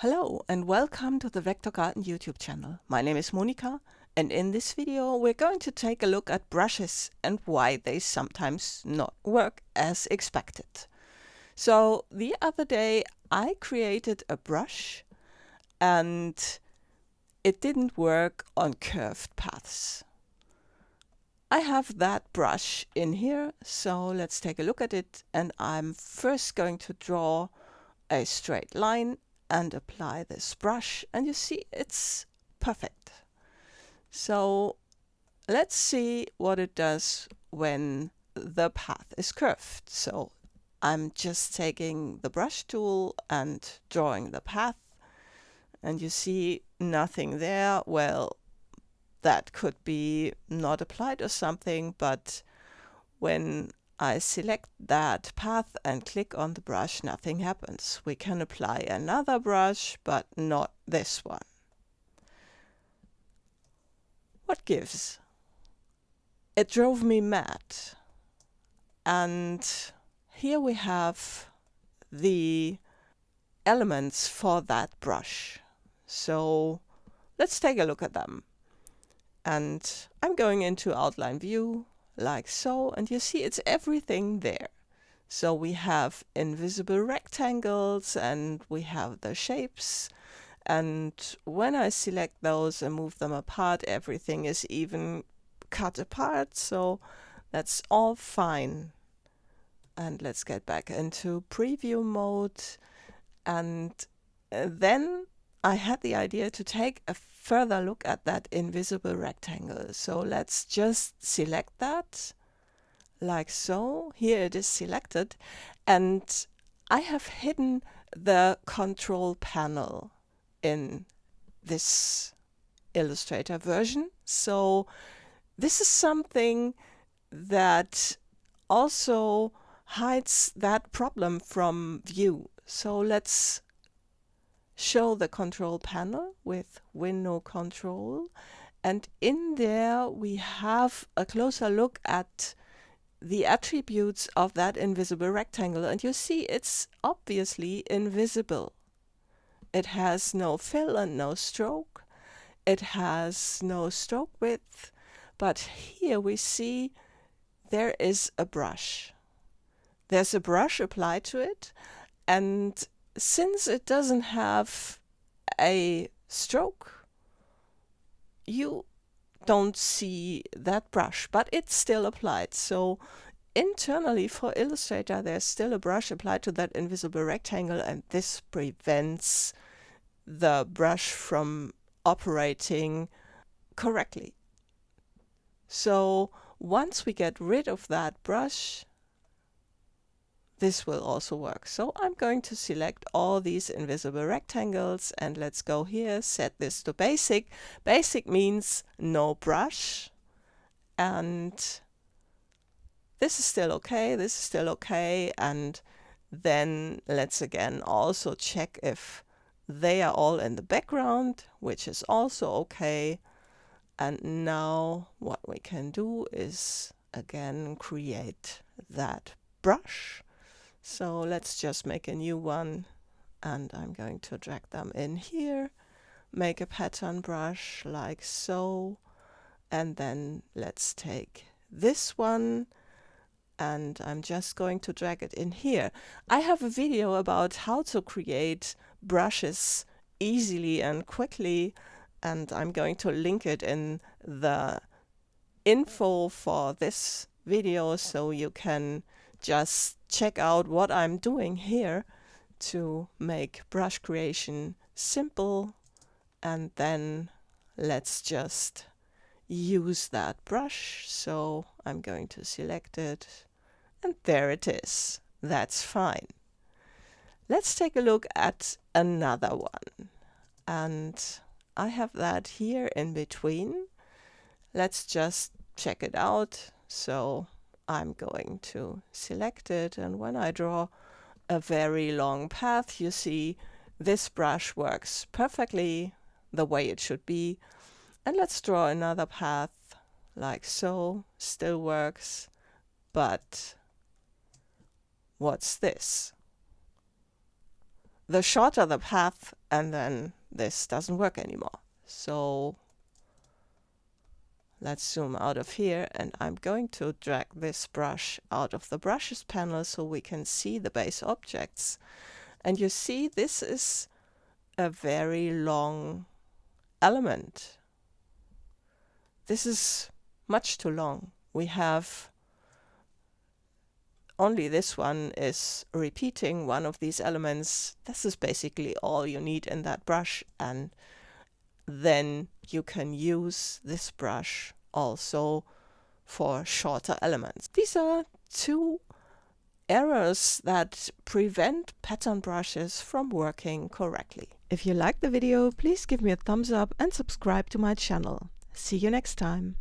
Hello and welcome to the Vector Garden YouTube channel. My name is Monika, and in this video we're going to take a look at brushes and why they sometimes not work as expected. So the other day I created a brush and it didn't work on curved paths. I have that brush in here, so let's take a look at it, and I'm first going to draw a straight line and apply this brush, and you see it's perfect. So let's see what it does when the path is curved. So I'm just taking the brush tool and drawing the path, and you see nothing there. Well, that could be not applied or something, but when I select that path and click on the brush, nothing happens. We can apply another brush, but not this one. What gives? It drove me mad. And here we have the elements for that brush. So let's take a look at them. And I'm going into outline view like so, and you see it's everything there. So we have invisible rectangles and we have the shapes, and when I select those and move them apart, everything is even cut apart, so that's all fine. And let's get back into preview mode, and then I had the idea to take a further look at that invisible rectangle. So let's just select that like so. Here it is selected, and I have hidden the control panel in this Illustrator version. So this is something that also hides that problem from view. So let's show the control panel with window control, and in there we have a closer look at the attributes of that invisible rectangle, and you see it's obviously invisible. It has no fill and no stroke. It has no stroke width, but here we see there is a brush. There's a brush applied to it, and since it doesn't have a stroke, you don't see that brush, but it's still applied. So internally for Illustrator, there's still a brush applied to that invisible rectangle, and this prevents the brush from operating correctly. So once we get rid of that brush, this will also work. So I'm going to select all these invisible rectangles, and let's go here, set this to basic. Basic means no brush, and this is still okay, this is still okay, and then let's again also check if they are all in the background, which is also okay. And now what we can do is again create that brush. So let's just make a new one, and I'm going to drag them in here, make a pattern brush like so, and then let's take this one, and I'm just going to drag it in here. I have a video about how to create brushes easily and quickly, and I'm going to link it in the info for this video, so you can just check out what I'm doing here to make brush creation simple. And then let's just use that brush. So I'm going to select it, and there it is. That's fine. Let's take a look at another one, and I have that here in between. Let's just check it out. So I'm going to select it, and when I draw a very long path, you see this brush works perfectly the way it should be. And let's draw another path like so, still works, but what's this? The shorter the path, and then this doesn't work anymore. So let's zoom out of here, and I'm going to drag this brush out of the brushes panel so we can see the base objects. And you see this is a very long element. This is much too long. We have only this one is repeating one of these elements. This is basically all you need in that brush, and then you can use this brush also for shorter elements. These are two errors that prevent pattern brushes from working correctly. If you liked the video, please give me a thumbs up and subscribe to my channel. See you next time.